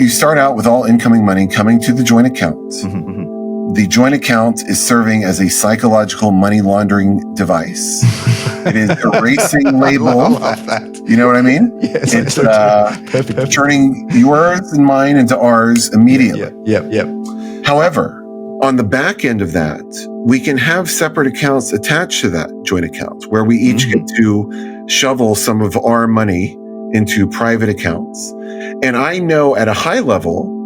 you start out with all incoming money coming to the joint account. The joint account is serving as a psychological money laundering device. It is erasing label. I love that. You know what I mean? Yes, It's perfect. turning yours and mine into ours immediately. Yep. However, on the back end of that, we can have separate accounts attached to that joint account where we each get to shovel some of our money into private accounts. And I know at a high level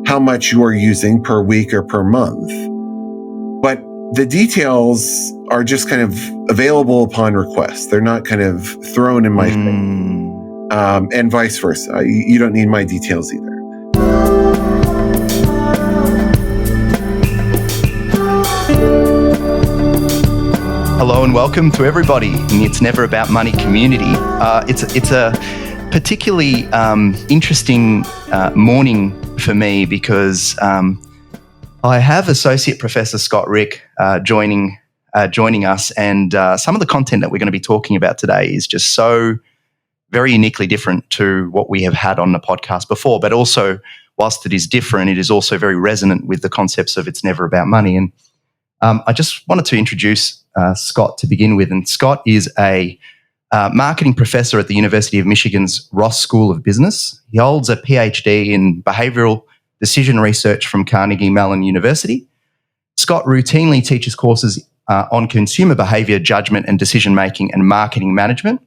how much you are using per week or per month. But the details are just kind of available upon request. They're not kind of thrown in my face. And vice versa. You don't need my details either. Hello and welcome to everybody in the It's Never About Money community. It's a particularly interesting morning for me because I have Associate Professor Scott Rick joining us, and some of the content that we're going to be talking about today is just so very uniquely different to what we have had on the podcast before, but also, whilst it is different, it is also very resonant with the concepts of It's Never About Money. And I just wanted to introduce Scott to begin with, and Scott is a marketing professor at the University of Michigan's Ross School of Business. He holds a PhD in behavioral decision research from Carnegie Mellon University. Scott routinely teaches courses on consumer behavior, judgment and decision-making and marketing management.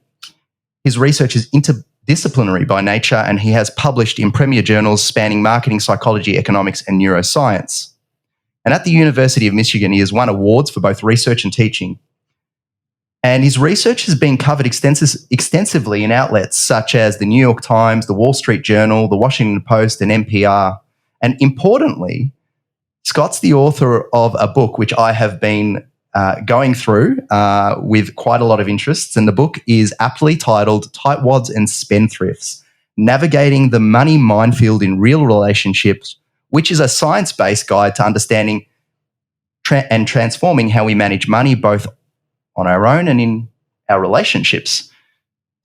His research is interdisciplinary by nature, and he has published in premier journals spanning marketing, psychology, economics and neuroscience. And at the University of Michigan, he has won awards for both research and teaching. And his research has been covered extensively in outlets such as the New York Times, the Wall Street Journal, the Washington Post, and NPR. And importantly, Scott's the author of a book which I have been going through with quite a lot of interests. And the book is aptly titled Tightwads and Spendthrifts, Navigating the Money Minefield in Real Relationships, which is a science-based guide to understanding and transforming how we manage money both on our own and in our relationships.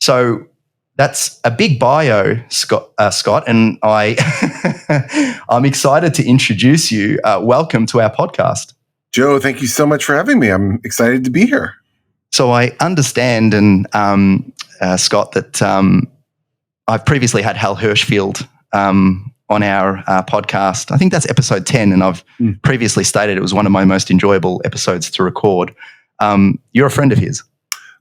So that's a big bio, Scott, and I'm excited to introduce you. Welcome to our podcast. Joe, thank you so much for having me. I'm excited to be here. So I understand, and Scott, that I've previously had Hal Hirschfield on our podcast. I think that's episode 10, and I've previously stated it was one of my most enjoyable episodes to record. You're a friend of his.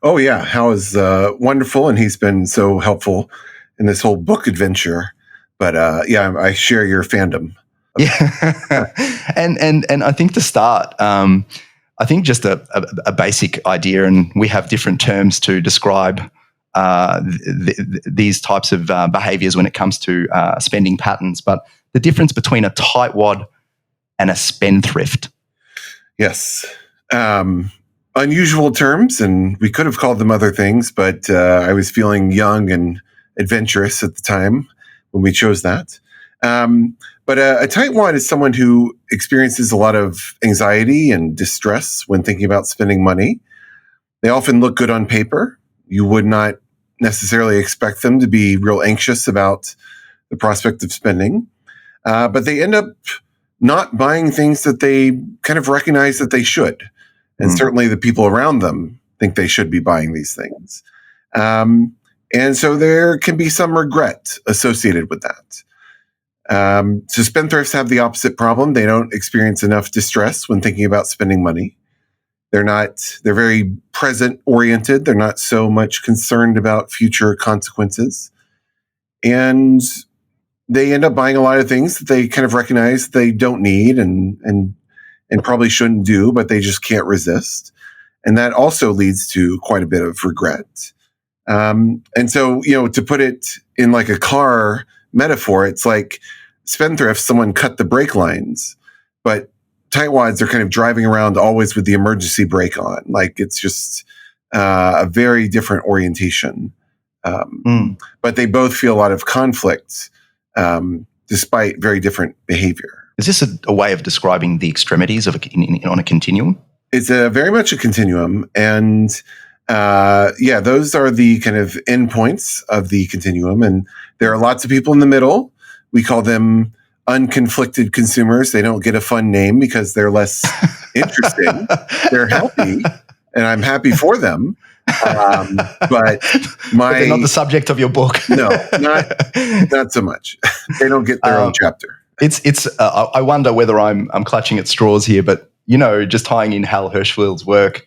Oh, yeah. Hal is wonderful, and he's been so helpful in this whole book adventure. But yeah, I share your fandom. Yeah. and I think to start, I think just a basic idea, and we have different terms to describe these types of behaviors when it comes to spending patterns, but the difference between a tightwad and a spendthrift. Yes. Unusual terms, and we could have called them other things, but I was feeling young and adventurous at the time when we chose that. But a tightwad is someone who experiences a lot of anxiety and distress when thinking about spending money. They often look good on paper. You would not necessarily expect them to be real anxious about the prospect of spending, but they end up not buying things that they kind of recognize that they should. And certainly the people around them think they should be buying these things. And so there can be some regret associated with that. So spendthrifts have the opposite problem. They don't experience enough distress when thinking about spending money. They're very present oriented. They're not so much concerned about future consequences. And they end up buying a lot of things that they kind of recognize they don't need and probably shouldn't do, but they just can't resist. And that also leads to quite a bit of regret. And so, to put it in like a car metaphor, it's like spendthrifts, someone cut the brake lines, but tightwads are kind of driving around always with the emergency brake on. Like it's just a very different orientation. But they both feel a lot of conflict despite very different behavior. Is this a way of describing the extremities of on a continuum? It's very much a continuum. And those are the kind of endpoints of the continuum. And there are lots of people in the middle, We call them unconflicted consumers. They don't get a fun name because they're less interesting. They're happy, and I'm happy for them. But they're not the subject of your book. No, not so much. They don't get their own chapter. It's. I wonder whether I'm clutching at straws here, but just tying in Hal Hershfield's work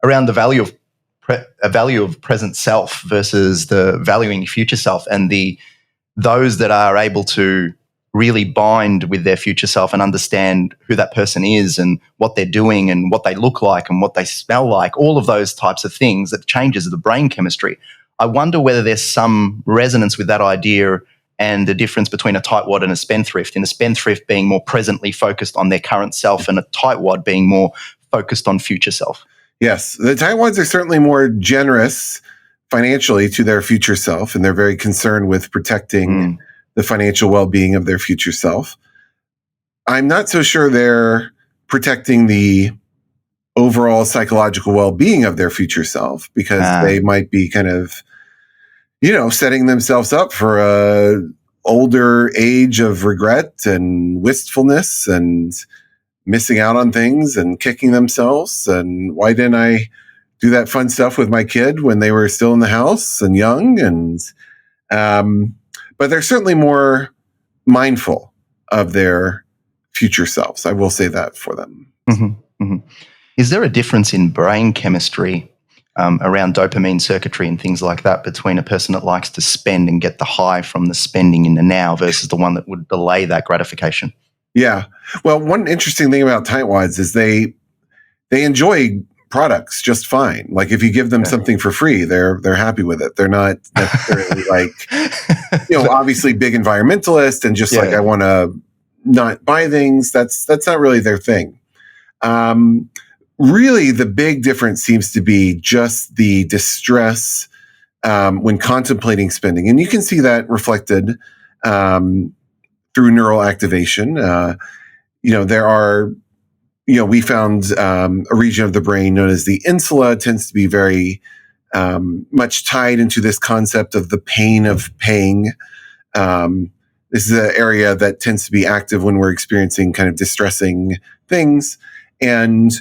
around the value of present self versus the valuing future self, and those that are able to really bind with their future self and understand who that person is and what they're doing and what they look like and what they smell like, all of those types of things that changes the brain chemistry. I wonder whether there's some resonance with that idea and the difference between a tightwad and a spendthrift, in a spendthrift being more presently focused on their current self and a tightwad being more focused on future self. Yes, the tightwads are certainly more generous financially to their future self, and they're very concerned with protecting the financial well-being of their future self. I'm not so sure they're protecting the overall psychological well-being of their future self, because they might be kind of, setting themselves up for a older age of regret and wistfulness and missing out on things and kicking themselves. And why didn't I do that fun stuff with my kid when they were still in the house and young? And but they're certainly more mindful of their future selves. I will say that for them. Mm-hmm, mm-hmm. Is there a difference in brain chemistry around dopamine circuitry and things like that between a person that likes to spend and get the high from the spending in the now versus the one that would delay that gratification? Yeah. Well, one interesting thing about tightwads is they enjoy products just fine. Like if you give them something for free, they're happy with it. They're not necessarily like, obviously big environmentalist and just I want to not buy things. That's not really their thing. Really, the big difference seems to be just the distress when contemplating spending. And you can see that reflected through neural activation. There are, we found a region of the brain known as the insula tends to be very much tied into this concept of the pain of paying. This is an area that tends to be active when we're experiencing kind of distressing things. And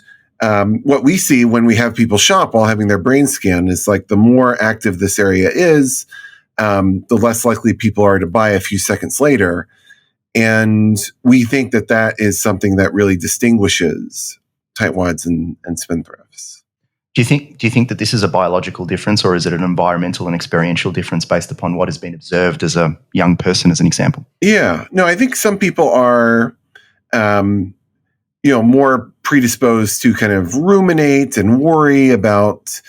what we see when we have people shop while having their brain scanned is like the more active this area is, the less likely people are to buy a few seconds later. And we think that that is something that really distinguishes tightwads and spendthrifts. Do you think that this is a biological difference, or is it an environmental and experiential difference based upon what has been observed as a young person, as an example? Yeah, no, I think some people are, more predisposed to kind of ruminate and worry about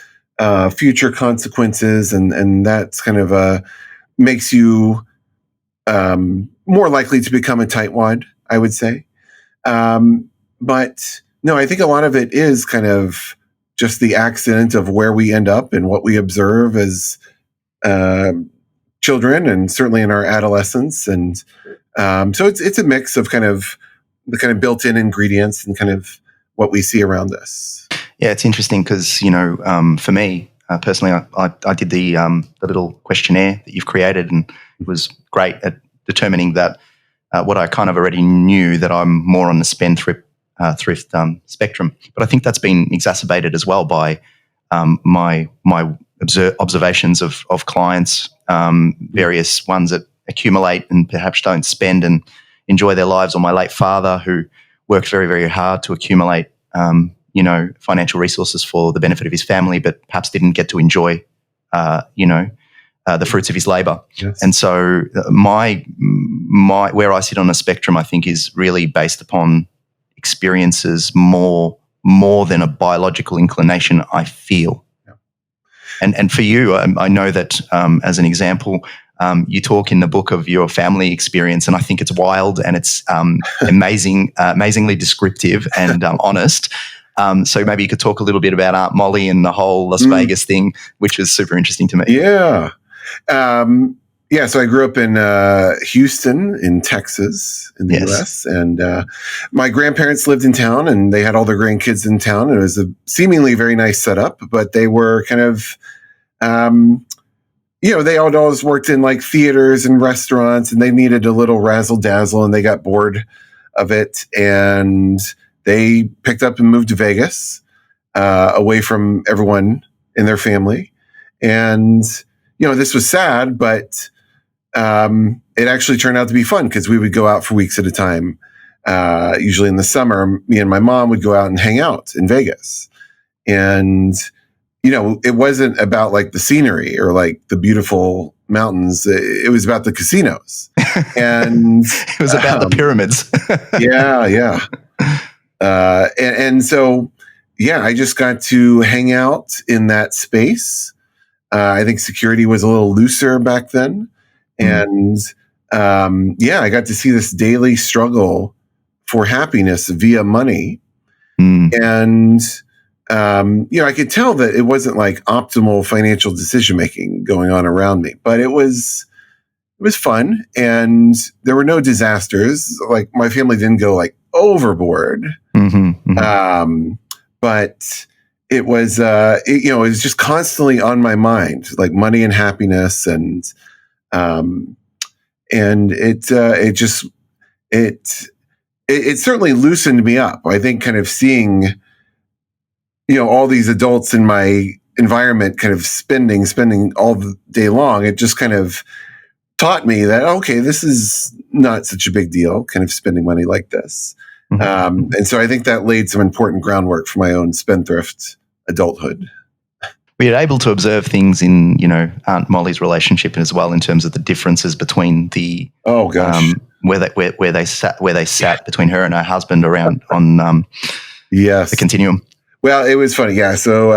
future consequences, and that's kind of makes you more likely to become a tightwad, I would say. But no, I think a lot of it is kind of just the accident of where we end up and what we observe as children, and certainly in our adolescence. And so it's a mix of kind of the kind of built-in ingredients and kind of what we see around us. Yeah, it's interesting because, for me personally, I did the little questionnaire that you've created, and it was great at determining that what I kind of already knew, that I'm more on the spendthrift spectrum. But I think that's been exacerbated as well by my observations of clients, various ones that accumulate and perhaps don't spend and enjoy their lives, or my late father, who worked very, very hard to accumulate financial resources for the benefit of his family, but perhaps didn't get to enjoy the fruits of his labor. Yes. And so my where I sit on a spectrum, I think, is really based upon experiences more than a biological inclination I feel. Yeah. And for you, I know that as an example, you talk in the book of your family experience, and I think it's wild, and it's amazingly descriptive and honest. So maybe you could talk a little bit about Aunt Molly and the whole Las Vegas thing, which is super interesting to me. Yeah. So I grew up in Houston, in Texas, in the U.S., and my grandparents lived in town, and they had all their grandkids in town. It was a seemingly very nice setup, but they were kind of, they had always worked in like theaters and restaurants, and they needed a little razzle dazzle, and they got bored of it, and they picked up and moved to Vegas, away from everyone in their family. And this was sad, but it actually turned out to be fun because we would go out for weeks at a time. Usually in the summer, me and my mom would go out and hang out in Vegas. And, it wasn't about like the scenery or like the beautiful mountains. It was about the casinos. And it was about the pyramids. Yeah. And so, I just got to hang out in that space. I think security was a little looser back then. And I got to see this daily struggle for happiness via money. And, I could tell that it wasn't like optimal financial decision making going on around me, but it was fun, and there were no disasters. Like my family didn't go like overboard. But it was, it was just constantly on my mind, like money and happiness. And it certainly loosened me up. I think kind of seeing, all these adults in my environment kind of spending all the day long, it just kind of taught me that, okay, this is not such a big deal, kind of spending money like this. And so I think that laid some important groundwork for my own spendthrift adulthood. Were you able to observe things in, Aunt Molly's relationship as well, in terms of the differences between the where they sat between her and her husband around on the continuum? Well, it was funny, yeah. So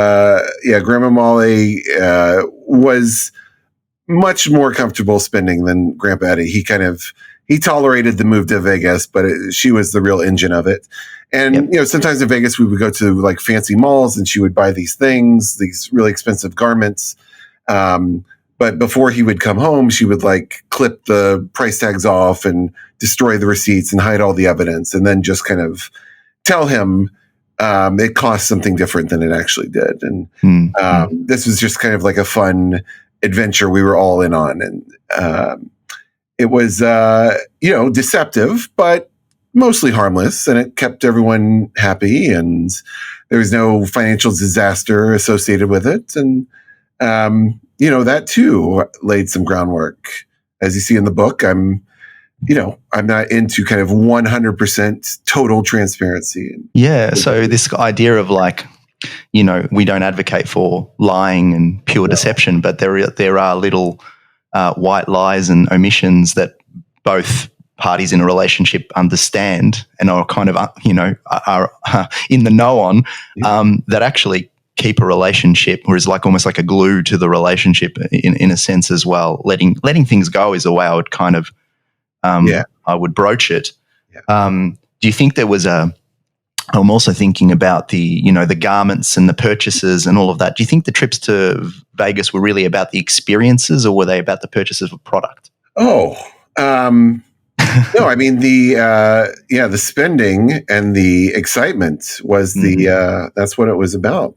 Grandma Molly was much more comfortable spending than Grandpa Eddie. He tolerated the move to Vegas, but she was the real engine of it. And, sometimes in Vegas, we would go to like fancy malls and she would buy these things, these really expensive garments. But before he would come home, she would like clip the price tags off and destroy the receipts and hide all the evidence, and then just kind of tell him it cost something different than it actually did. And this was just kind of like a fun adventure we were all in on. And it was, deceptive, but mostly harmless, and it kept everyone happy, and there was no financial disaster associated with it. And, that too laid some groundwork. As you see in the book, I'm not into kind of 100% total transparency. Yeah. So this idea of like, we don't advocate for lying and pure deception, but there are little white lies and omissions that both parties in a relationship understand and are kind of, are in the know on, that actually keep a relationship, or is like almost like a glue to the relationship in a sense as well. Letting things go is a way I would kind of, I would broach it. Yeah. Do you think there was I'm also thinking about the, the garments and the purchases and all of that. Do you think the trips to Vegas were really about the experiences, or were they about the purchases of product? No, I mean the spending and the excitement was that's what it was about.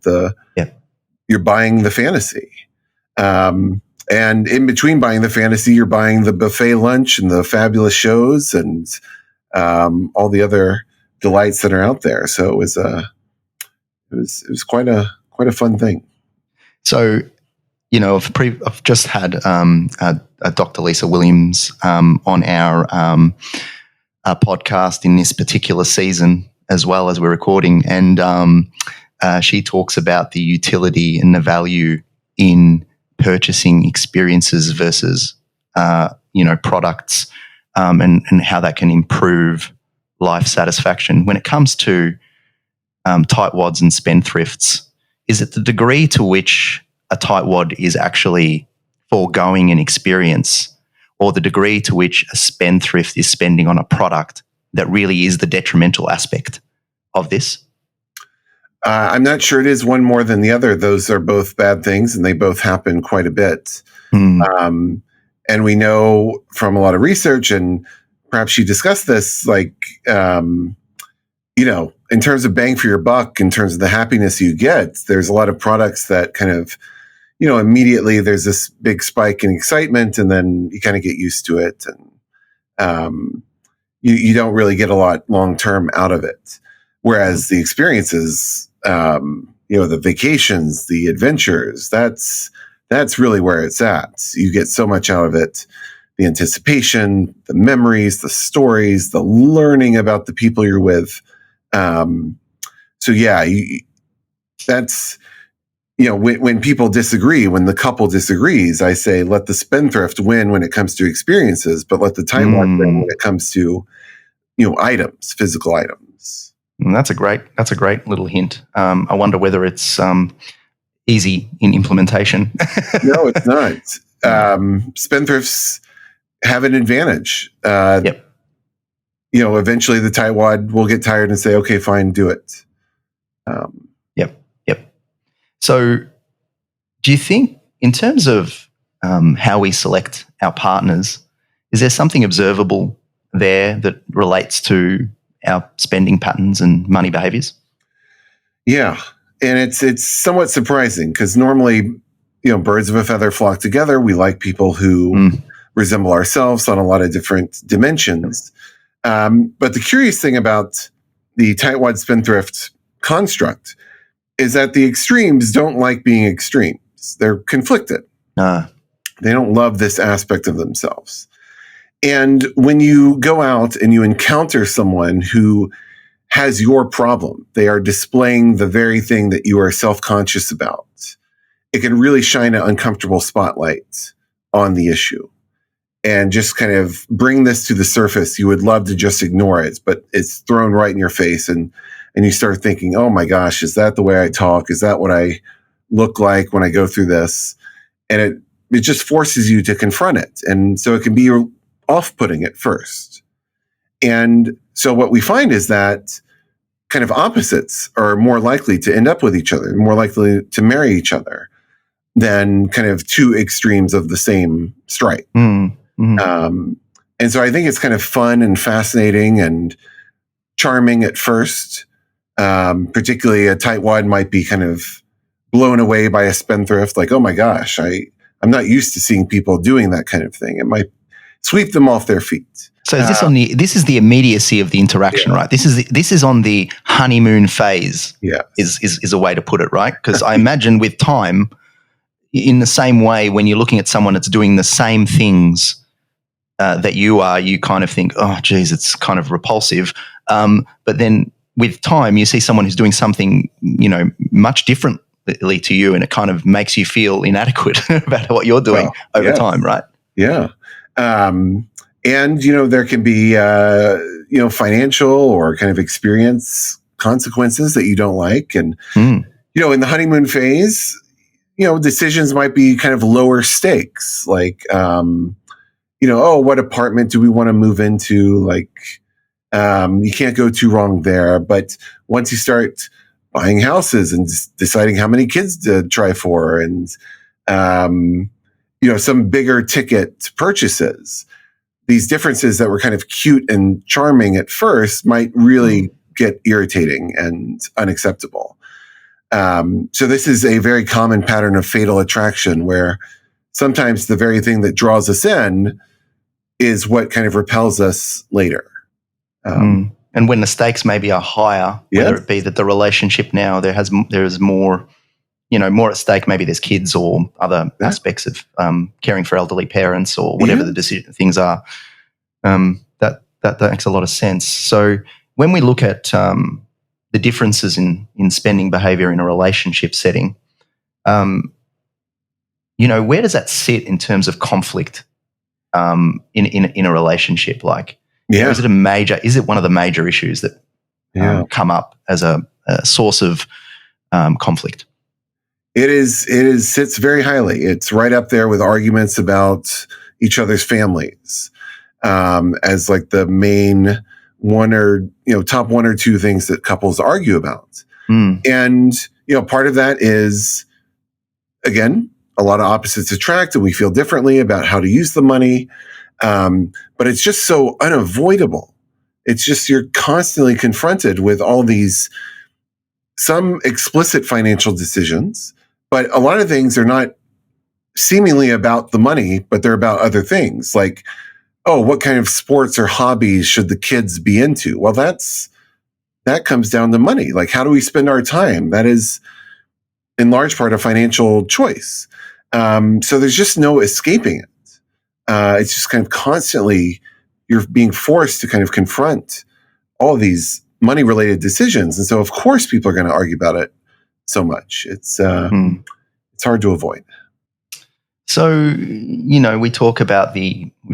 You're buying the fantasy, and in between buying the fantasy, you're buying the buffet lunch and the fabulous shows and all the other delights that are out there. So it was quite a fun thing. So, I've just had Dr. Lisa Williams on our podcast in this particular season, as well as we're recording, and she talks about the utility and the value in purchasing experiences versus products, and how that can improve life satisfaction. When it comes to tightwads and spendthrifts, is it the degree to which a tightwad is actually foregoing an experience, or the degree to which a spendthrift is spending on a product that really is the detrimental aspect of this? I'm not sure it is one more than the other. Those are both bad things, and they both happen quite a bit. And we know from a lot of research, and perhaps you discussed this, like, in terms of bang for your buck, in terms of the happiness you get, there's a lot of products that kind of, immediately there's this big spike in excitement, and then you kind of get used to it, and you don't really get a lot long term out of it. Whereas the experiences, the vacations, the adventures, that's really where it's at. You get so much out of it. The anticipation, the memories, the stories, the learning about the people you're with. That's, when people disagree, when the couple disagrees, I say, let the spendthrift win when it comes to experiences, but let the tightwad win when it comes to, items, physical items. And that's a great little hint. I wonder whether it's easy in implementation. No, it's not. Spendthrifts have an advantage. Yep. Eventually the tightwad will get tired and say, okay, fine, do it. Yep. So do you think, in terms of how we select our partners, is there something observable there that relates to our spending patterns and money behaviors? Yeah. And it's somewhat surprising because normally, birds of a feather flock together. We like people who resemble ourselves on a lot of different dimensions. But the curious thing about the tightwad spendthrift construct is that the extremes don't like being extremes. They're conflicted. They don't love this aspect of themselves. And when you go out and you encounter someone who has your problem, they are displaying the very thing that you are self-conscious about, it can really shine an uncomfortable spotlight on the issue and just kind of bring this to the surface. You would love to just ignore it, but it's thrown right in your face. And you start thinking, oh my gosh, is that the way I talk? Is that what I look like when I go through this? And it just forces you to confront it. And so it can be off-putting at first. And so what we find is that kind of opposites are more likely to end up with each other, more likely to marry each other than kind of two extremes of the same stripe. And so I think it's kind of fun and fascinating and charming at first. Particularly a tightwad might be kind of blown away by a spendthrift, like, oh my gosh, I'm not used to seeing people doing that kind of thing. It might sweep them off their feet. So is this is the immediacy of the interaction, right? This is on the honeymoon phase. Yeah, is a way to put it, right? Because I imagine with time, in the same way, when you're looking at someone that's doing the same things that you are, you kind of think, oh, geez, it's kind of repulsive. But then with time, you see someone who's doing something, much differently to you, and it kind of makes you feel inadequate about what you're doing over time, right? Yeah. And, there can be, financial or kind of experience consequences that you don't like. And, in the honeymoon phase, decisions might be kind of lower stakes, like, what apartment do we want to move into? Like, you can't go too wrong there. But once you start buying houses and deciding how many kids to try for, and, some bigger ticket purchases, these differences that were kind of cute and charming at first might really get irritating and unacceptable. So this is a very common pattern of fatal attraction, where sometimes the very thing that draws us in is what kind of repels us later. And when the stakes maybe are higher, whether it be that the relationship now there is more, more at stake. Maybe there's kids or other aspects of caring for elderly parents or whatever the things are. That makes a lot of sense. So when we look at the differences in spending behavior in a relationship setting, where does that sit in terms of conflict in a relationship? Like, is it one of the major issues that come up as a source of conflict? It sits very highly. It's right up there with arguments about each other's families, as like the main top one or two things that couples argue about. And, part of that is, again, a lot of opposites attract, and we feel differently about how to use the money. But it's just so unavoidable. It's just, you're constantly confronted with all some explicit financial decisions, but a lot of things are not seemingly about the money, but they're about other things like, oh, what kind of sports or hobbies should the kids be into? Well, that comes down to money. Like, how do we spend our time? That is in large part a financial choice. So there's just no escaping it. It's just kind of constantly, you're being forced to kind of confront all of these money related decisions. And so of course people are going to argue about it so much. It's hard to avoid. So, we've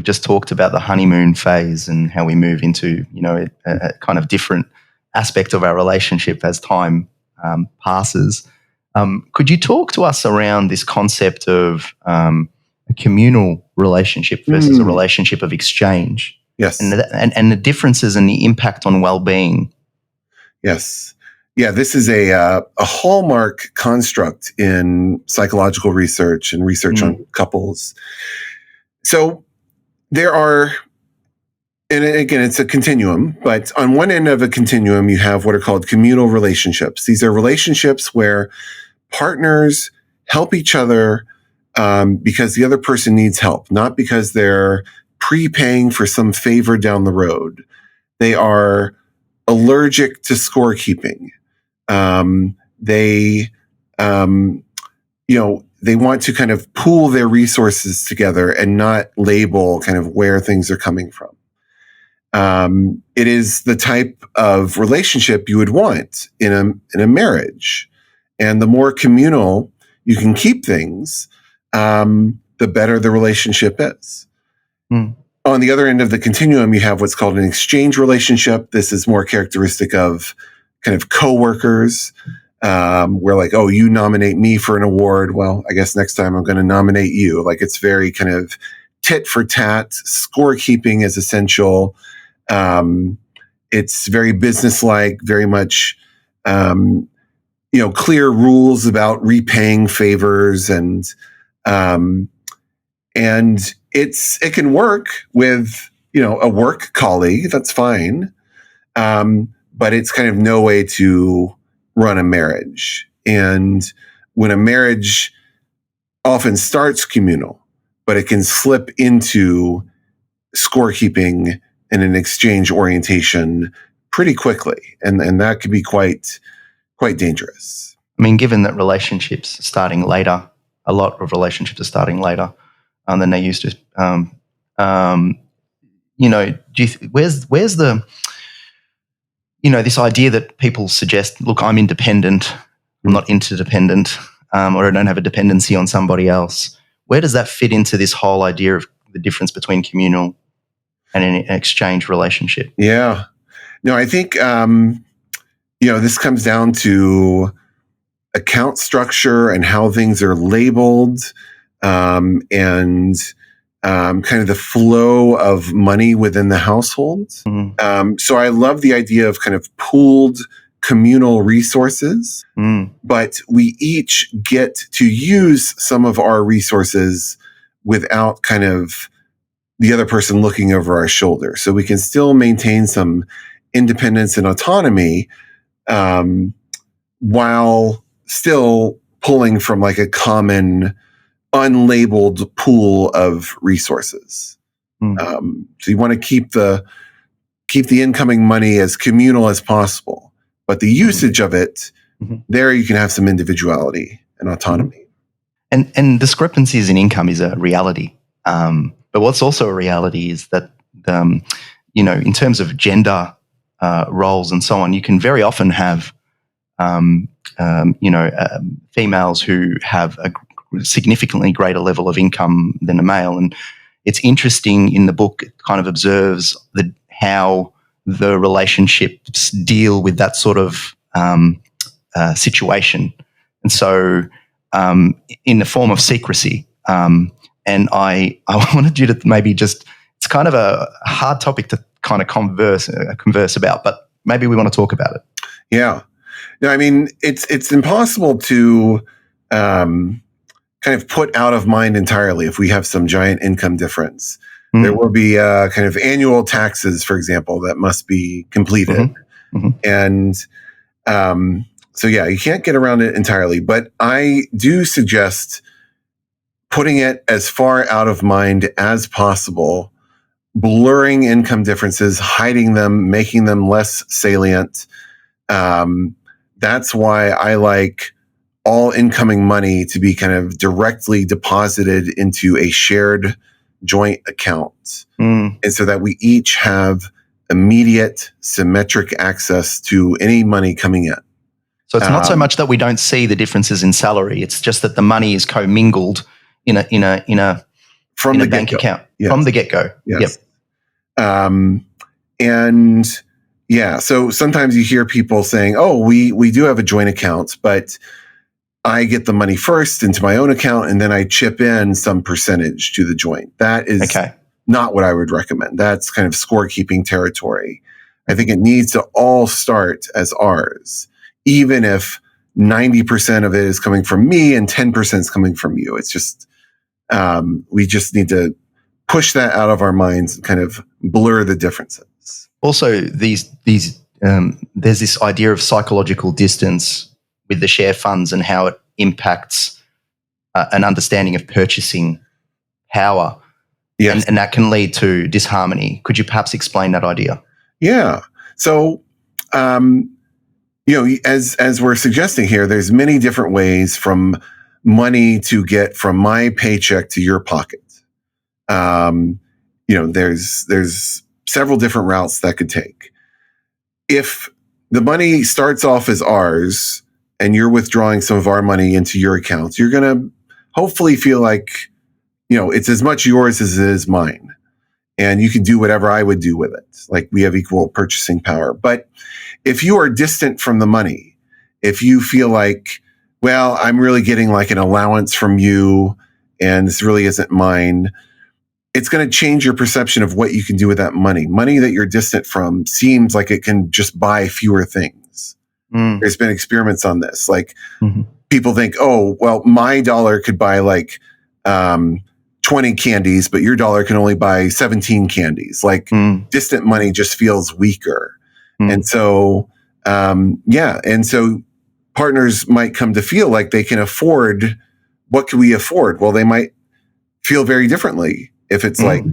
just talked about the honeymoon phase and how we move into, a kind of different aspect of our relationship as time passes. Could you talk to us around this concept of a communal relationship versus a relationship of exchange? Yes. And the differences and the impact on well-being? Yes. Yeah, this is a hallmark construct in psychological research and research on couples. So there are, and again, it's a continuum, but on one end of a continuum, you have what are called communal relationships. These are relationships where partners help each other because the other person needs help, not because they're prepaying for some favor down the road. They are allergic to scorekeeping. They want to kind of pool their resources together and not label kind of where things are coming from. It is the type of relationship you would want in a marriage. And the more communal you can keep things, the better the relationship is. On the other end of the continuum, you have what's called an exchange relationship. This is more characteristic of kind of coworkers, where like, oh, you nominate me for an award. Well, I guess next time I'm going to nominate you. Like, it's very kind of tit for tat. Scorekeeping is essential. It's very businesslike, very much, clear rules about repaying favors, and it can work with, a work colleague. That's fine. But it's kind of no way to run a marriage. And when a marriage often starts communal, but it can slip into scorekeeping and an exchange orientation pretty quickly. And that could be quite dangerous. I mean, given that relationships are starting later, a lot of relationships are starting later than they used to. Where's the, this idea that people suggest, look, I'm independent, I'm not interdependent, or I don't have a dependency on somebody else. Where does that fit into this whole idea of the difference between communal and an exchange relationship? Yeah. No, I think, this comes down to account structure and how things are labeled, and kind of the flow of money within the household. So I love the idea of kind of pooled communal resources, but we each get to use some of our resources without kind of the other person looking over our shoulder. So we can still maintain some independence and autonomy, while still pulling from like a common unlabeled pool of resources. So you want to keep the incoming money as communal as possible, but the usage of it, there you can have some individuality and autonomy. And discrepancies in income is a reality. But what's also a reality is that, in terms of gender roles and so on, you can very often have, females who have a significantly greater level of income than a male. And it's interesting in the book, it kind of observes how the relationships deal with that sort of situation. And so in the form of secrecy. And I wanted you to maybe just, it's kind of a hard topic to kind of converse about, but maybe we want to talk about it. Yeah. No, I mean, it's impossible to kind of put out of mind entirely if we have some giant income difference. There will be kind of annual taxes, for example, that must be completed. And so, yeah, you can't get around it entirely. But I do suggest putting it as far out of mind as possible, blurring income differences, hiding them, making them less salient. That's why I like all incoming money to be kind of directly deposited into a shared joint account. And so that we each have immediate symmetric access to any money coming in. So it's not so much that we don't see the differences in salary. It's just that the money is commingled in a bank account from the get-go. Yes. Yep. And yeah, so sometimes you hear people saying, "Oh, we do have a joint account, but I get the money first into my own account, and then I chip in some percentage to the joint." That is not what I would recommend. That's kind of scorekeeping territory. I think it needs to all start as ours, even if 90% of it is coming from me and 10% is coming from you. It's just, we just need to push that out of our minds and kind of blur the differences. Also, there's this idea of psychological distance with the share funds and how it impacts an understanding of purchasing power. Yes. And that can lead to disharmony. Could you perhaps explain that idea? Yeah. So, as we're suggesting here, there's many different ways from money to get from my paycheck to your pocket. There's several different routes that could take. If the money starts off as ours and you're withdrawing some of our money into your accounts, you're going to hopefully feel like, it's as much yours as it is mine. And you can do whatever I would do with it. Like, we have equal purchasing power. But if you are distant from the money, if you feel like, well, I'm really getting like an allowance from you and this really isn't mine, it's going to change your perception of what you can do with that money. Money that you're distant from seems like it can just buy fewer things. There's been experiments on this. Like, people think, oh, well, my dollar could buy like 20 candies, but your dollar can only buy 17 candies. Like, distant money just feels weaker. And so, and so partners might come to feel like they can afford, what can we afford? Well, they might feel very differently if it's like,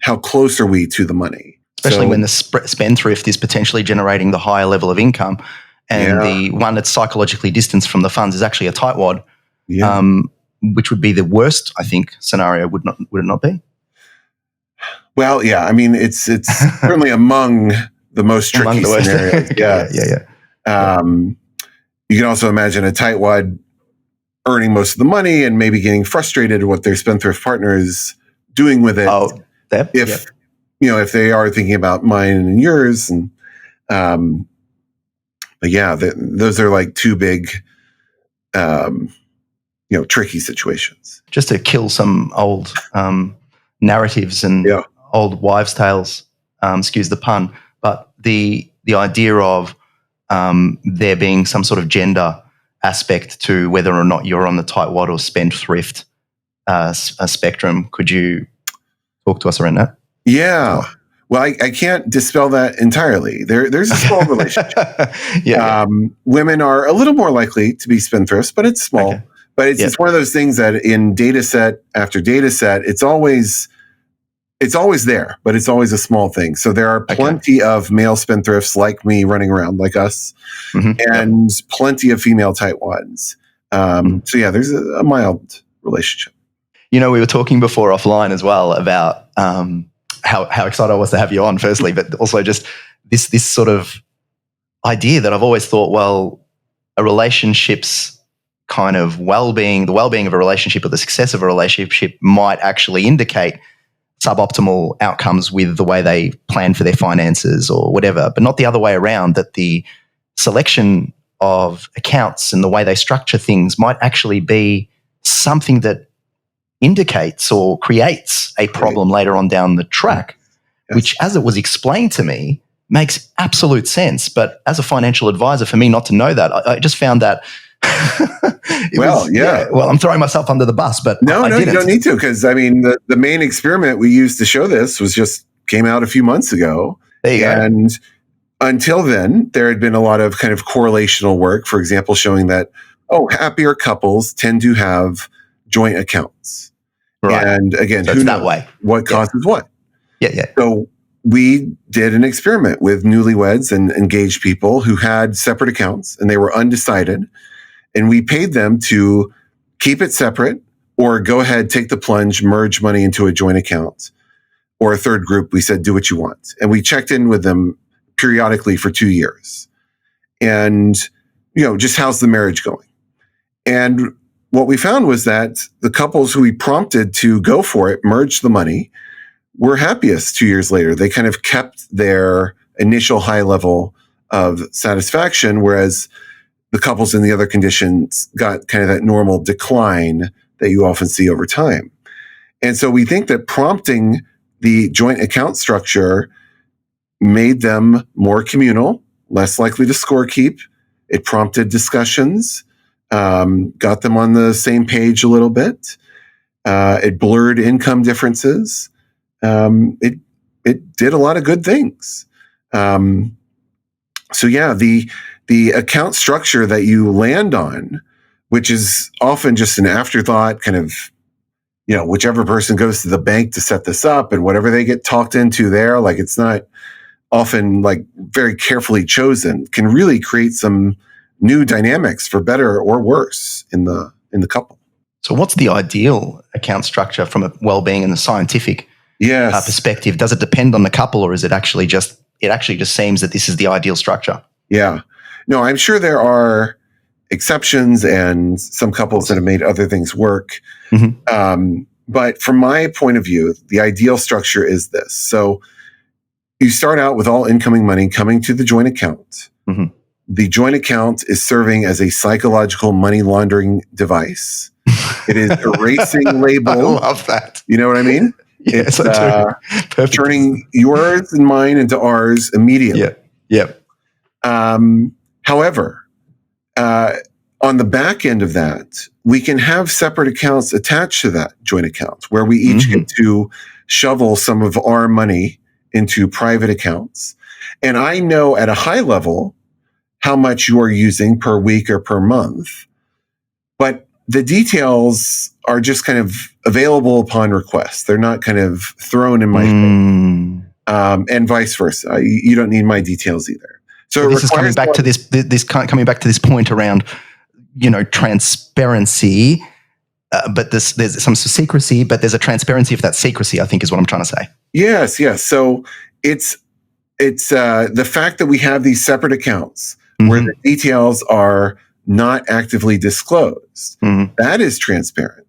how close are we to the money? Especially when the spendthrift is potentially generating the higher level of income, and the one that's psychologically distanced from the funds is actually a tightwad, which would be the worst, I think, scenario. Would it not be? Well, yeah. I mean, it's certainly among the most tricky scenarios. You can also imagine a tightwad earning most of the money and maybe getting frustrated at what their spendthrift partner is doing with it. If they are thinking about mine and yours, and those are like two big, tricky situations. Just to kill some old narratives and old wives' tales, excuse the pun, but the idea of there being some sort of gender aspect to whether or not you're on the tightwad or spendthrift spectrum. Could you talk to us around that? Yeah. Well, I can't dispel that entirely. There's a small relationship. Women are a little more likely to be spendthrifts, but it's small. Okay. But it's one of those things that in data set after data set, it's always there, but it's always a small thing. So there are plenty of male spendthrifts like me running around, like us, and plenty of female tightwads. So yeah, there's a mild relationship. We were talking before offline as well about how excited I was to have you on, firstly, but also just this sort of idea that I've always thought, well, a relationship's kind of the well-being of a relationship or the success of a relationship might actually indicate suboptimal outcomes with the way they plan for their finances or whatever, but not the other way around, that the selection of accounts and the way they structure things might actually be something that indicates or creates a problem later on down the track, which, as it was explained to me, makes absolute sense. But as a financial advisor, for me not to know that, I just found that I'm throwing myself under the bus, but no, you don't need to, because I mean the main experiment we used to show this came out a few months ago. There you go. And until then, there had been a lot of kind of correlational work, for example, showing that happier couples tend to have joint accounts. Right. And again, So who it's knows that way. what causes what? Yeah. So we did an experiment with newlyweds and engaged people who had separate accounts and they were undecided. And we paid them to keep it separate or go ahead, take the plunge, merge money into a joint account. Or a third group, we said, do what you want. And we checked in with them periodically for 2 years. And, just how's the marriage going? And what we found was that the couples who we prompted to go for it, merge the money, were happiest 2 years later. They kind of kept their initial high level of satisfaction, whereas the couples in the other conditions got kind of that normal decline that you often see over time. And so we think that prompting the joint account structure made them more communal, less likely to score keep. It prompted discussions, got them on the same page a little bit. It blurred income differences. It did a lot of good things. So yeah, the account structure that you land on, which is often just an afterthought, kind of, whichever person goes to the bank to set this up and whatever they get talked into there, like it's not often like very carefully chosen, can really create some new dynamics for better or worse in the couple. So what's the ideal account structure from a well-being and the scientific perspective? Does it depend on the couple, or is it actually just seems that this is the ideal structure? Yeah. No, I'm sure there are exceptions and some couples that have made other things work. Mm-hmm. But from my point of view, the ideal structure is this. So you start out with all incoming money coming to the joint account. Mm-hmm. The joint account is serving as a psychological money laundering device. It is erasing label. I love that. You know what I mean? Yes, it's I do. Turning yours and mine into ours immediately. Yeah. However, on the back end of that, we can have separate accounts attached to that joint account where we each get to shovel some of our money into private accounts. And I know at a high level how much you are using per week or per month, but the details are just kind of available upon request. They're not kind of thrown in my face, and vice versa. You don't need my details either. So this is coming back to this point around, transparency, but there's some secrecy, but there's a transparency of that secrecy, I think is what I'm trying to say. Yes. So it's the fact that we have these separate accounts where the details are not actively disclosed. That is transparent.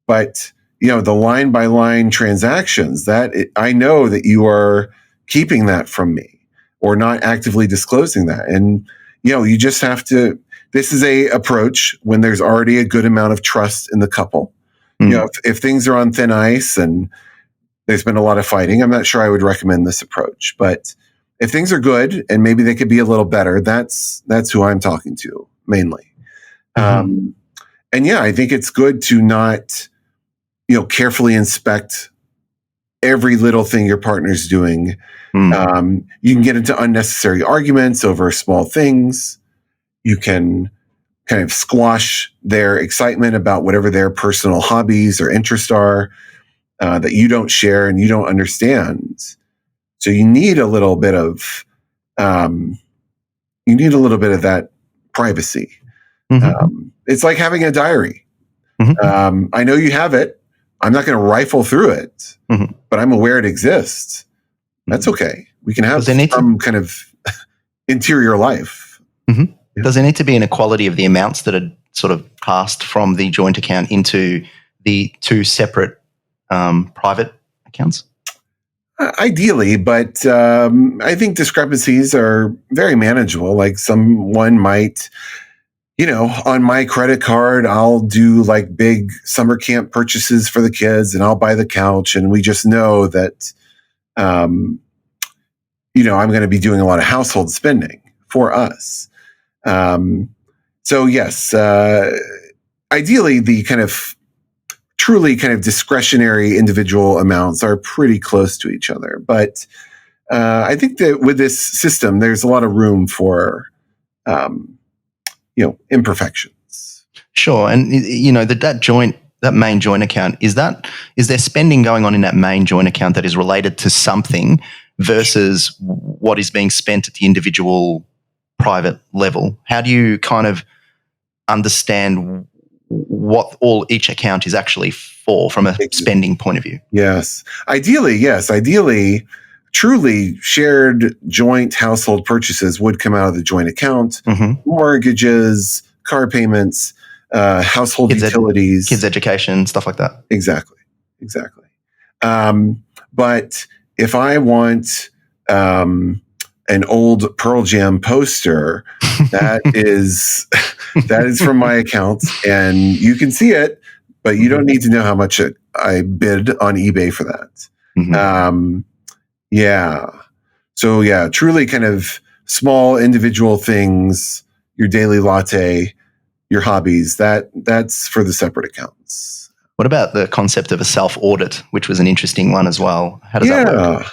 But, the line by line transactions, I know that you are keeping that from me or not actively disclosing that. And, you just have to, this is a approach when there's already a good amount of trust in the couple. If things are on thin ice and there's been a lot of fighting, I'm not sure I would recommend this approach. But if things are good and maybe they could be a little better, that's who I'm talking to mainly. And I think it's good to not, carefully inspect every little thing your partner's doing. You can get into unnecessary arguments over small things. You can kind of squash their excitement about whatever their personal hobbies or interests are that you don't share and you don't understand. So you need a little bit of that privacy. It's like having a diary. I know you have it. I'm not going to rifle through it, but I'm aware it exists. That's okay. We can have some kind of interior life. Yeah. Does there need to be an equality of the amounts that are sort of passed from the joint account into the two separate private accounts? Ideally, but I think discrepancies are very manageable. Like someone might, on my credit card, I'll do like big summer camp purchases for the kids and I'll buy the couch. And we just know that, I'm going to be doing a lot of household spending for us. So yes, ideally the kind of truly kind of discretionary individual amounts are pretty close to each other. But I think that with this system, there's a lot of room for, imperfections. Sure. And, that joint main joint account, is there spending going on in that main joint account that is related to something versus what is being spent at the individual private level? How do you kind of understand what each account is actually for from a spending point of view? Yes. Ideally, truly shared joint household purchases would come out of the joint account. Mortgages, car payments, household utilities. Kids' education, stuff like that. Exactly. But if I want an old Pearl Jam poster, that is from my account, and you can see it, but you don't need to know how much I bid on eBay for that. So truly kind of small individual things, your daily latte, your hobbies, that's for the separate accounts. What about the concept of a self-audit, which was an interesting one as well? How does that work?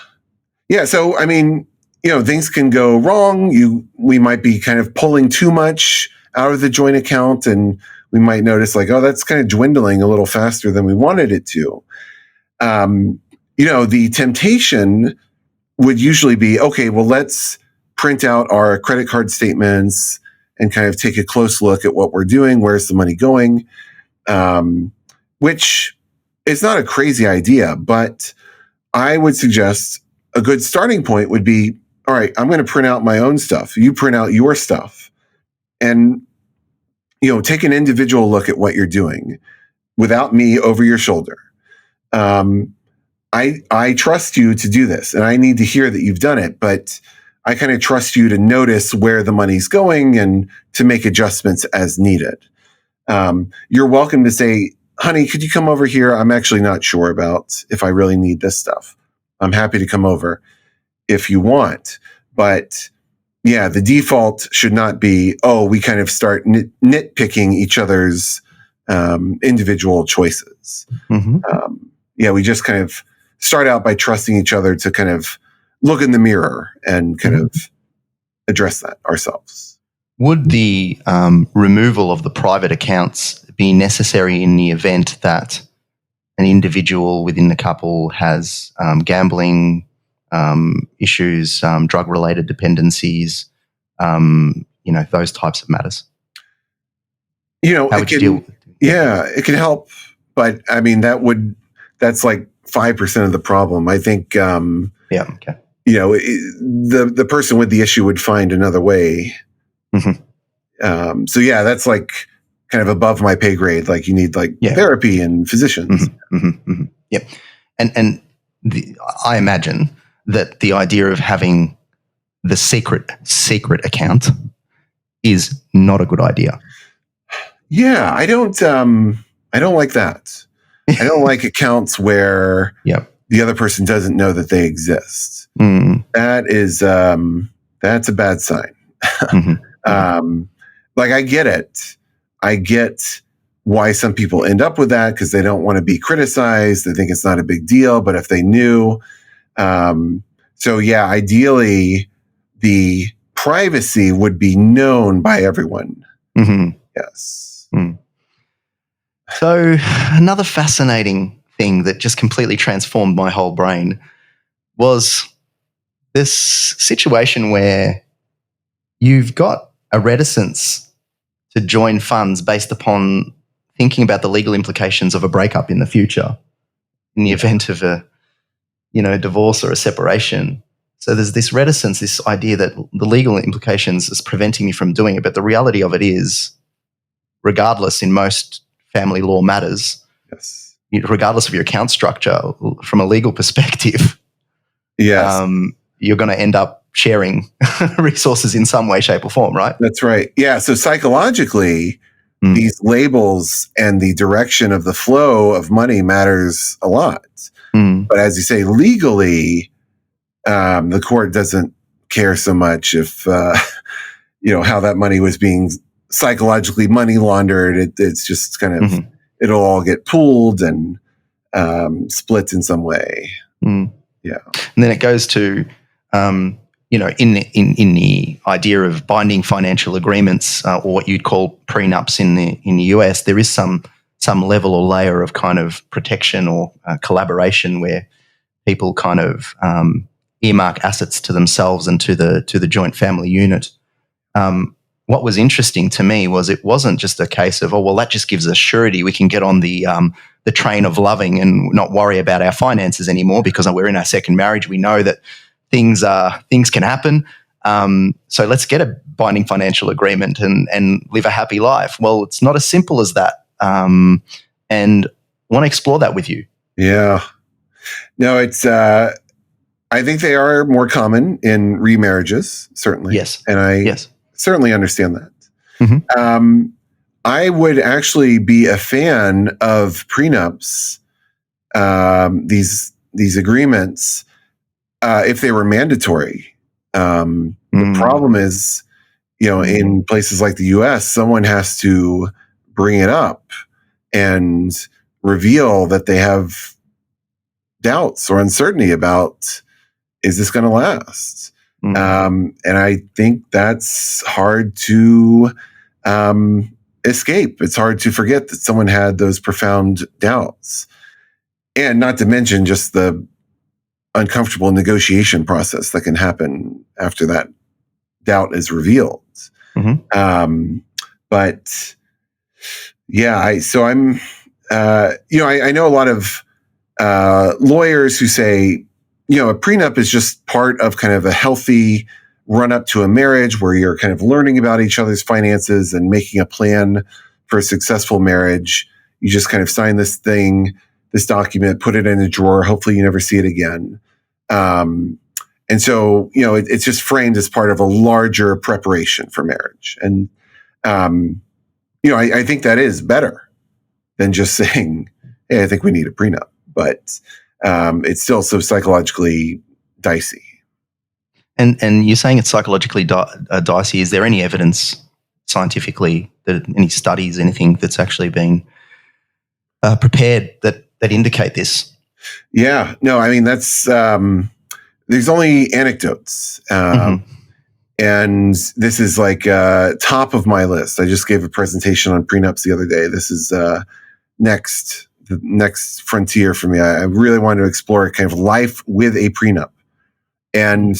Yeah, so I mean, things can go wrong. We might be kind of pulling too much out of the joint account, and we might notice like, oh, that's kind of dwindling a little faster than we wanted it to. The temptation would usually be, okay, well, let's print out our credit card statements and kind of take a close look at what we're doing. Where's the money going? Which is not a crazy idea, but I would suggest a good starting point would be, all right, I'm going to print out my own stuff. You print out your stuff, and take an individual look at what you're doing without me over your shoulder. I trust you to do this, and I need to hear that you've done it, but I kind of trust you to notice where the money's going and to make adjustments as needed. You're welcome to say, honey, could you come over here? I'm actually not sure about if I really need this stuff. I'm happy to come over if you want. But yeah, the default should not be, we kind of start nitpicking each other's individual choices. We just kind of start out by trusting each other to kind of look in the mirror and kind of address that ourselves. Would the removal of the private accounts be necessary in the event that an individual within the couple has gambling issues, drug-related dependencies, those types of matters? How would you deal with it? Yeah, it can help, but I mean that's like 5% of the problem. I think. Okay. The person with the issue would find another way. That's like kind of above my pay grade. Like you need therapy and physicians. Yep. And I imagine that the idea of having the secret account is not a good idea. Yeah, I don't like that. I don't like accounts where the other person doesn't know that they exist. That is that's a bad sign. I get it. I get why some people end up with that because they don't want to be criticized. They think it's not a big deal, but if they knew, ideally the privacy would be known by everyone. Yes. So another fascinating thing that just completely transformed my whole brain was this situation where you've got a reticence to join funds based upon thinking about the legal implications of a breakup in the future in the event of a divorce or a separation. So there's this reticence, this idea that the legal implications is preventing me from doing it. But the reality of it is, regardless in most family law matters, yes, regardless of your account structure, from a legal perspective, you're going to end up sharing resources in some way, shape, or form, right? That's right. Yeah. So psychologically, these labels and the direction of the flow of money matters a lot. But as you say, legally, the court doesn't care so much if how that money was being psychologically money laundered. It's just kind of it'll all get pooled and split in some way. Yeah, and then it goes to in the idea of binding financial agreements or what you'd call prenups in the US. There is some some level or layer of kind of protection or collaboration where people kind of earmark assets to themselves and to the joint family unit. What was interesting to me was it wasn't just a case of, oh, well, that just gives us surety. We can get on the train of loving and not worry about our finances anymore because we're in our second marriage. We know that things can happen. So let's get a binding financial agreement and live a happy life. Well, it's not as simple as that. And I want to explore that with you. Yeah. No, it's, I think they are more common in remarriages, certainly. Yes. And I certainly understand that. Mm-hmm. I would actually be a fan of prenups, these agreements, if they were mandatory. The problem is, in places like the US, someone has to bring it up and reveal that they have doubts or uncertainty about, is this going to last? And I think that's hard to escape. It's hard to forget that someone had those profound doubts. And not to mention just the uncomfortable negotiation process that can happen after that doubt is revealed. Mm-hmm. But yeah, I know a lot of lawyers who say, a prenup is just part of kind of a healthy run up to a marriage where you're kind of learning about each other's finances and making a plan for a successful marriage. You just kind of sign this document, put it in a drawer. Hopefully you never see it again. And so, it's just framed as part of a larger preparation for marriage. And, I think that is better than just saying, hey, I think we need a prenup. But it's still so psychologically dicey. And you're saying it's psychologically dicey. Is there any evidence scientifically, any studies, anything that's actually been prepared that indicate this? Yeah, no, I mean, that's, there's only anecdotes. And this is like top of my list. I just gave a presentation on prenups the other day. This is the next frontier for me. I really wanted to explore kind of life with a prenup and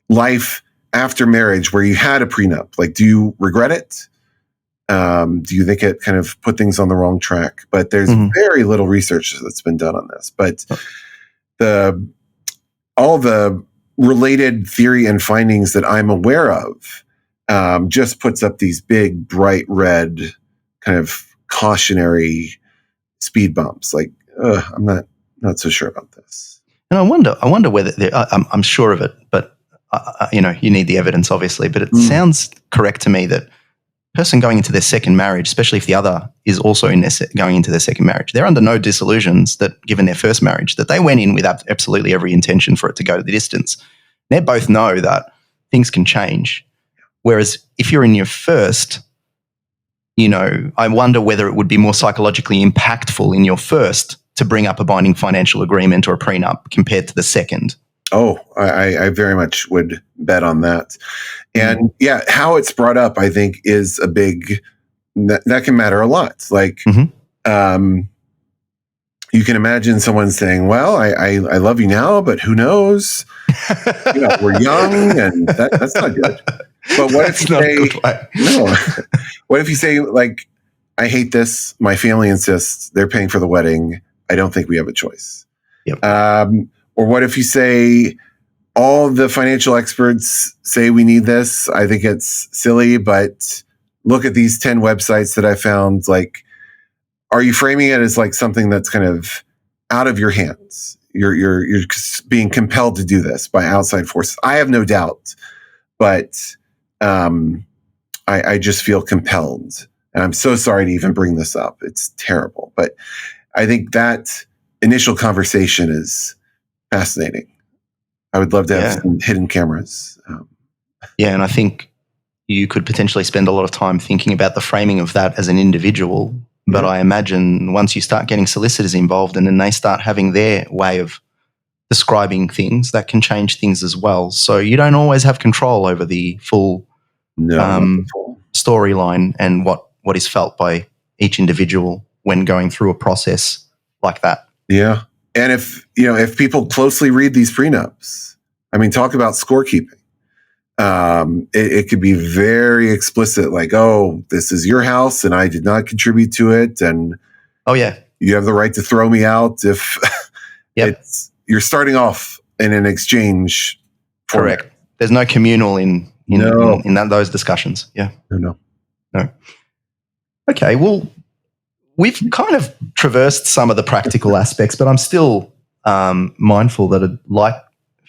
life after marriage where you had a prenup. Like, do you regret it? Do you think it kind of put things on the wrong track? But there's very little research that's been done on this. But all the related theory and findings that I'm aware of just puts up these big, bright red kind of cautionary speed bumps. Like, I'm not so sure about this. And I wonder whether I'm sure of it, but you need the evidence, obviously. But it sounds correct to me that person going into their second marriage, especially if the other is also going into their second marriage, they're under no disillusions that, given their first marriage, that they went in with absolutely every intention for it to go to the distance. They both know that things can change. Whereas if you're in your first, I wonder whether it would be more psychologically impactful in your first to bring up a binding financial agreement or a prenup compared to the second. Oh, I very much would bet on that. And yeah, how it's brought up, I think, is a big, that can matter a lot. Like, you can imagine someone saying, well, I love you now, but who knows? We're young and that's not good. But what if you say, no, what if you say, like, I hate this. My family insists, they're paying for the wedding. I don't think we have a choice. Yep. Or what if you say, all the financial experts say we need this. I think it's silly, but look at these 10 websites that I found. Like, are you framing it as like something that's kind of out of your hands? You're being compelled to do this by outside forces. I have no doubt, but I just feel compelled. And I'm so sorry to even bring this up. It's terrible. But I think that initial conversation is fascinating. I would love to have some hidden cameras. Yeah, and I think you could potentially spend a lot of time thinking about the framing of that as an individual. But I imagine once you start getting solicitors involved and then they start having their way of describing things, that can change things as well. So you don't always have control over the full storyline and what is felt by each individual. when going through a process like that. Yeah. And if people closely read these prenups, I mean, talk about scorekeeping. It could be very explicit, like, oh, this is your house and I did not contribute to it. And oh yeah, you have the right to throw me out if you're starting off in an exchange. Correct. There's no communal in those discussions. Yeah. No. Okay. Well, we've kind of traversed some of the practical aspects, but I'm still mindful that I'd like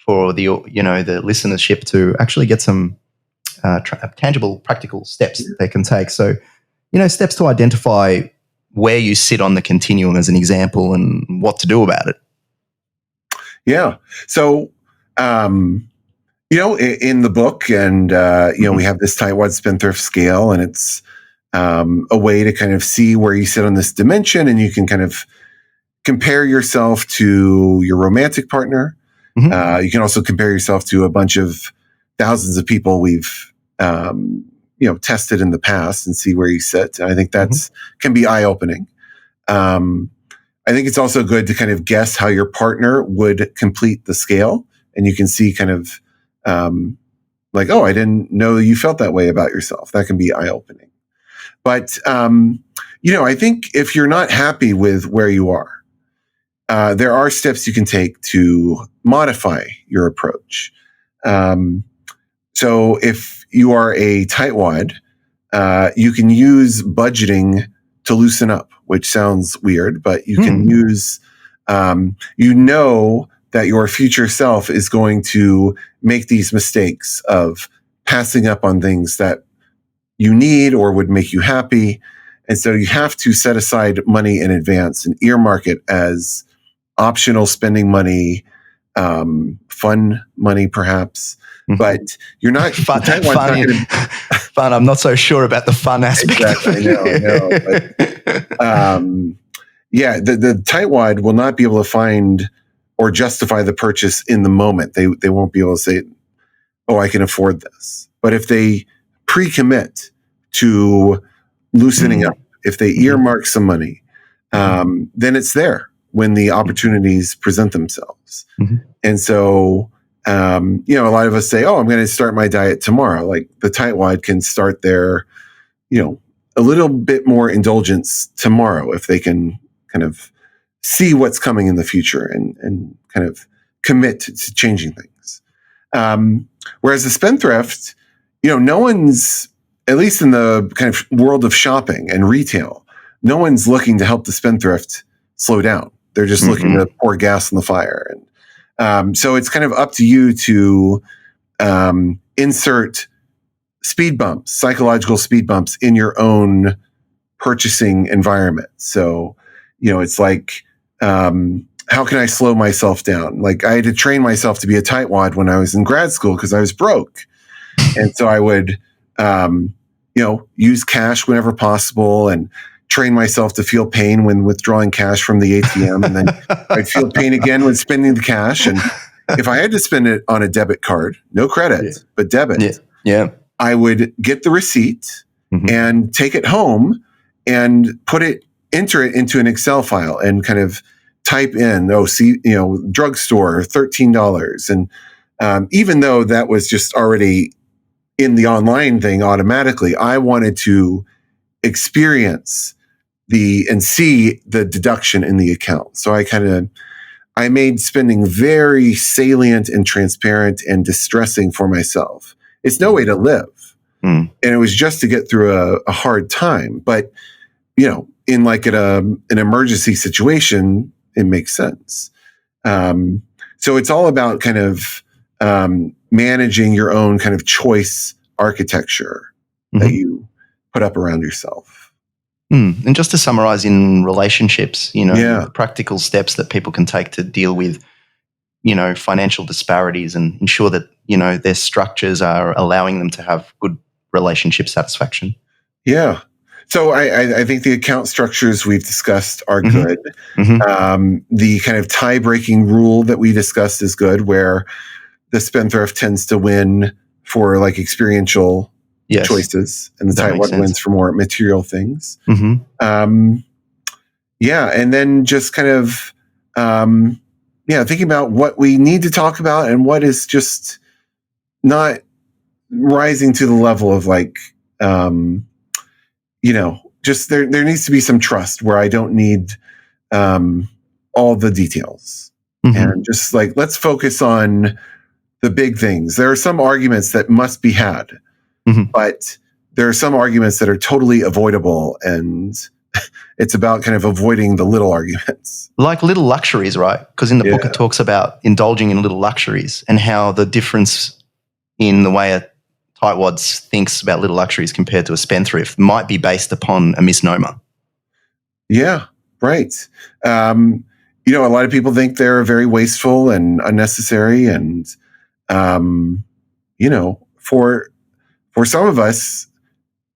for the listenership to actually get some tangible, practical steps that they can take. So, steps to identify where you sit on the continuum as an example and what to do about it. Yeah. So, in the book, and we have this Tightwad Spendthrift scale, and it's a way to kind of see where you sit on this dimension, and you can kind of compare yourself to your romantic partner. You can also compare yourself to a bunch of thousands of people we've tested in the past and see where you sit. And I think that's can be eye-opening. I think it's also good to kind of guess how your partner would complete the scale, and you can see kind of like, oh, I didn't know you felt that way about yourself. That can be eye-opening. But I think if you're not happy with where you are, there are steps you can take to modify your approach. So if you are a tightwad, you can use budgeting to loosen up, which sounds weird, but you can use, that your future self is going to make these mistakes of passing up on things that you need or would make you happy. And so you have to set aside money in advance and earmark it as optional spending money, fun money perhaps, but you're not fun. I'm not so sure about the fun aspect. Exactly, I know. But, the tightwad will not be able to find or justify the purchase in the moment. They won't be able to say, oh, I can afford this. But if they pre-commit to loosening up, if they earmark some money, then it's there when the opportunities present themselves. And so, a lot of us say, oh, I'm going to start my diet tomorrow. Like the tightwad can start their, a little bit more indulgence tomorrow if they can kind of see what's coming in the future and kind of commit to changing things. Whereas the spendthrift, no one's, at least in the kind of world of shopping and retail, no one's looking to help the spendthrift slow down. They're just looking to pour gas on the fire. And so it's kind of up to you to insert speed bumps, psychological speed bumps in your own purchasing environment. So, it's like, how can I slow myself down? Like I had to train myself to be a tightwad when I was in grad school because I was broke. And so I would, use cash whenever possible and train myself to feel pain when withdrawing cash from the ATM. And then I'd feel pain again when spending the cash. And if I had to spend it on a debit card, no credit, but debit, I would get the receipt and take it home and enter it into an Excel file and kind of type in, drugstore, $13. And even though that was just already in the online thing automatically, I wanted to experience and see the deduction in the account. So I made spending very salient and transparent and distressing for myself. It's no way to live. And it was just to get through a hard time. But, in like an emergency situation, it makes sense. So it's all about kind of managing your own kind of choice architecture that you put up around yourself. And just to summarize in relationships, practical steps that people can take to deal with, financial disparities and ensure that, their structures are allowing them to have good relationship satisfaction. Yeah. So I think the account structures we've discussed are good. The kind of tie-breaking rule that we discussed is good, where the spendthrift tends to win for like experiential choices, and the tightwad wins for more material things. yeah, and then just kind of thinking about what we need to talk about and what is just not rising to the level of like just there needs to be some trust where I don't need all the details. And just like, let's focus on the big things. There are some arguments that must be had, but there are some arguments that are totally avoidable, and it's about kind of avoiding the little arguments. Like little luxuries, right? Because in the book it talks about indulging in little luxuries and how the difference in the way a tightwad thinks about little luxuries compared to a spendthrift might be based upon a misnomer. Yeah, right. A lot of people think they're very wasteful and unnecessary, and for some of us,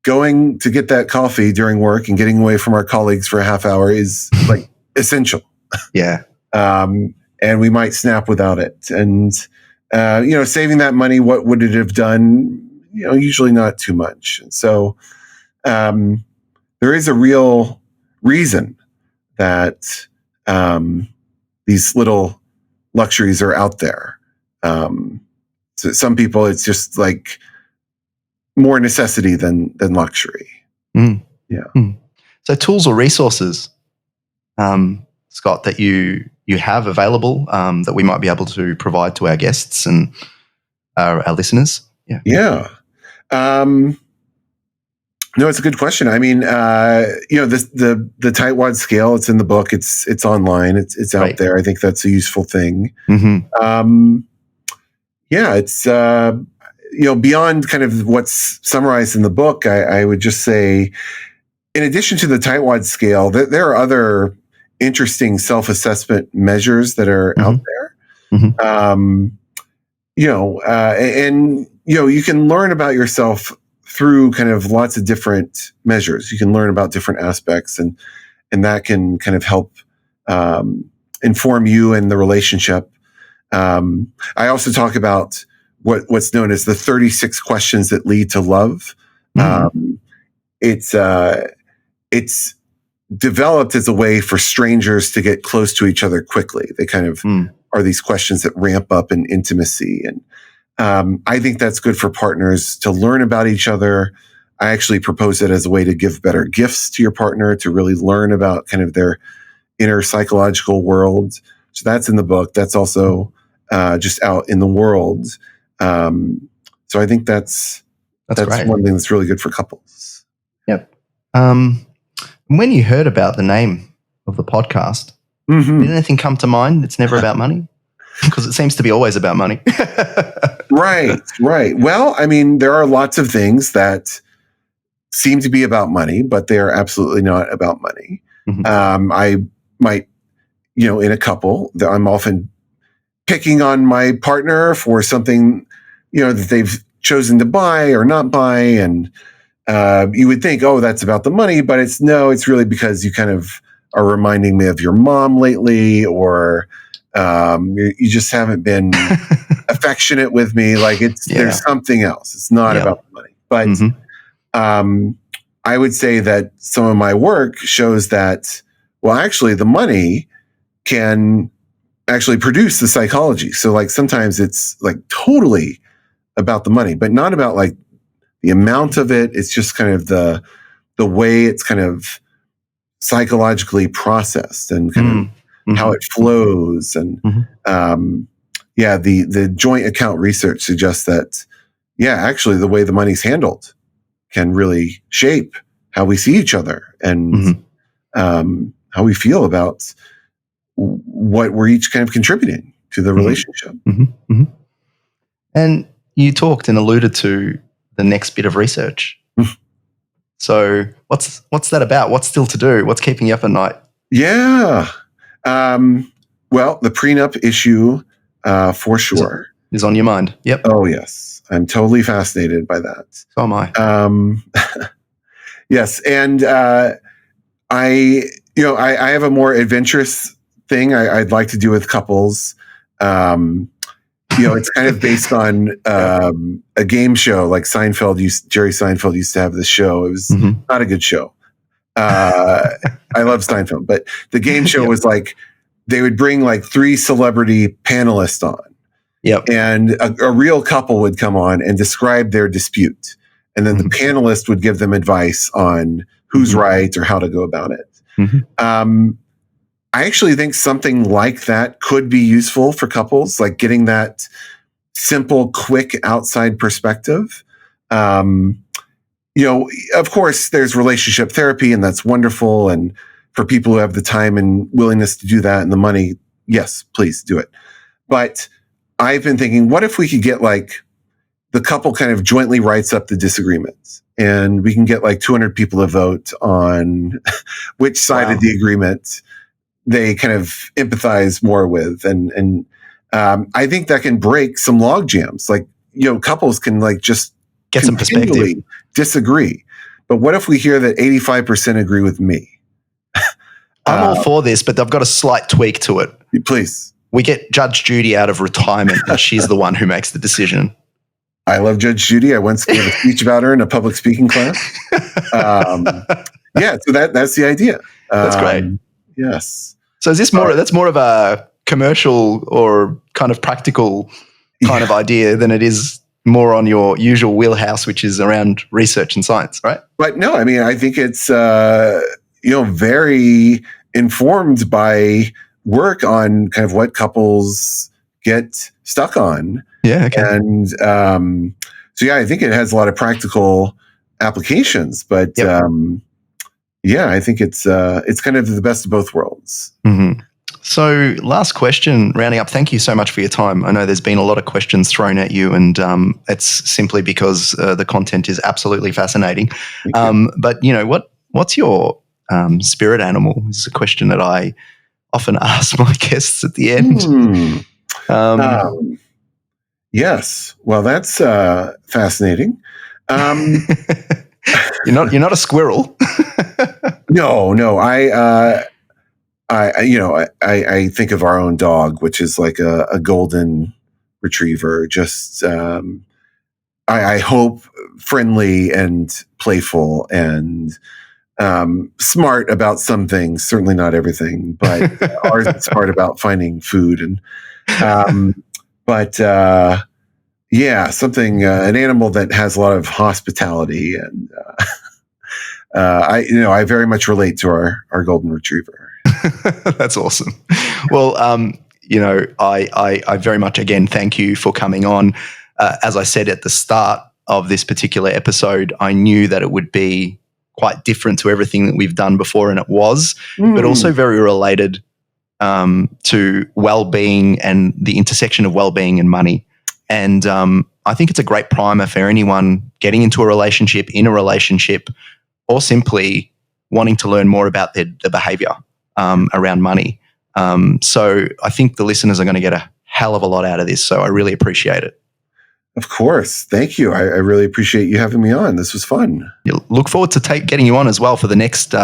going to get that coffee during work and getting away from our colleagues for a half hour is like essential. Yeah. And we might snap without it. And saving that money, what would it have done? Usually not too much. And so there is a real reason that these little luxuries are out there. So some people, it's just like more necessity than luxury. So tools or resources, Scott, that you have available that we might be able to provide to our guests and our listeners? Yeah. No, it's a good question. I mean, the Tightwad scale, it's in the book. It's online. It's out there. I think that's a useful thing. It's beyond kind of what's summarized in the book. I would just say, in addition to the Tightwad scale, there are other interesting self-assessment measures that are out there. You can learn about yourself through kind of lots of different measures. You can learn about different aspects, and that can kind of help inform you and the relationship. I also talk about what's known as the 36 questions that lead to love. It's developed as a way for strangers to get close to each other quickly. They kind of are these questions that ramp up in intimacy. And I think that's good for partners to learn about each other. I actually propose it as a way to give better gifts to your partner, to really learn about kind of their inner psychological world. So that's in the book. That's also just out in the world. So I think that's one thing that's really good for couples. Yep. When you heard about the name of the podcast, did anything come to mind? It's never about money? Because it seems to be always about money. Right. Well, I mean, there are lots of things that seem to be about money, but they are absolutely not about money. I might, in a couple, I'm often picking on my partner for something, that they've chosen to buy or not buy. And you would think, oh, that's about the money, but it's really because you kind of are reminding me of your mom lately, or you just haven't been affectionate with me. Like there's something else. It's not about the money. But I would say that some of my work shows that, well, actually the money can actually produce the psychology. So like sometimes it's like totally about the money, but not about like the amount of it. It's just kind of the way it's kind of psychologically processed and kind of how it flows. And the joint account research suggests that, actually the way the money's handled can really shape how we see each other and how we feel about what we're each kind of contributing to the relationship. And you talked and alluded to the next bit of research. So what's that about? What's still to do? What's keeping you up at night? Yeah. Well, the prenup issue, for sure, is on your mind. Yep. Oh, yes. I'm totally fascinated by that. So am I. Yes. And I have a more adventurous thing I'd like to do with couples. It's kind of based on a game show, like Jerry Seinfeld used to have this show. It was not a good show. I love Seinfeld, but the game show was like, they would bring like 3 celebrity panelists on. Yep. And a real couple would come on and describe their dispute. And then the panelist would give them advice on who's right or how to go about it. I actually think something like that could be useful for couples, like getting that simple, quick outside perspective. Of course, there's relationship therapy, and that's wonderful. And for people who have the time and willingness to do that and the money, yes, please do it. But I've been thinking, what if we could get like the couple kind of jointly writes up the disagreements, and we can get like 200 people to vote on which side of the agreement they kind of empathize more with. And I think that can break some log jams. Like, couples can like just get some perspective, disagree. But what if we hear that 85% agree with me? I'm all for this, but I've got a slight tweak to it. Please. We get Judge Judy out of retirement, and she's the one who makes the decision. I love Judge Judy. I once gave a speech about her in a public speaking class. So that's the idea. That's great. Yes. So is this that's more of a commercial or kind of practical kind of idea than it is more on your usual wheelhouse, which is around research and science, right? But no, I mean, I think it's, very informed by work on kind of what couples get stuck on. Yeah. Okay. And I think it has a lot of practical applications, but I think it's kind of the best of both worlds. Mm-hmm. So last question, rounding up, thank you so much for your time. I know there's been a lot of questions thrown at you, and it's simply because the content is absolutely fascinating. But, what's your spirit animal? This is a question that I often ask my guests at the end. Yes. Well, that's fascinating. You're not a squirrel. No. I think of our own dog, which is like a golden retriever. Just, I hope friendly and playful and smart about some things. Certainly not everything, but ours is smart about finding food and. Something an animal that has a lot of hospitality, and I very much relate to our golden retriever. That's awesome. Well, I very much again thank you for coming on. As I said at the start of this particular episode, I knew that it would be quite different to everything that we've done before, and it was, but also very related to well-being and the intersection of well-being and money. And I think it's a great primer for anyone getting into a relationship, in a relationship, or simply wanting to learn more about the behavior around money. So I think the listeners are going to get a hell of a lot out of this. So I really appreciate it. Of course. Thank you. I really appreciate you having me on. This was fun. Look forward to getting you on as well for the next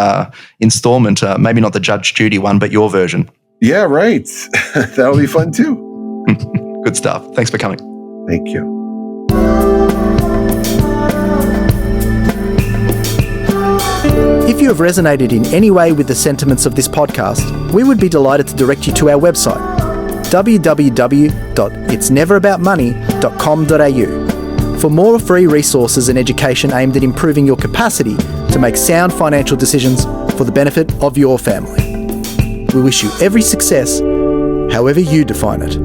installment. Maybe not the Judge Judy one, but your version. Yeah, right. That'll be fun too. Good stuff. Thanks for coming. Thank you. If you have resonated in any way with the sentiments of this podcast, we would be delighted to direct you to our website, www.itsneveraboutmoney.com.au, for more free resources and education aimed at improving your capacity to make sound financial decisions for the benefit of your family. We wish you every success, however you define it.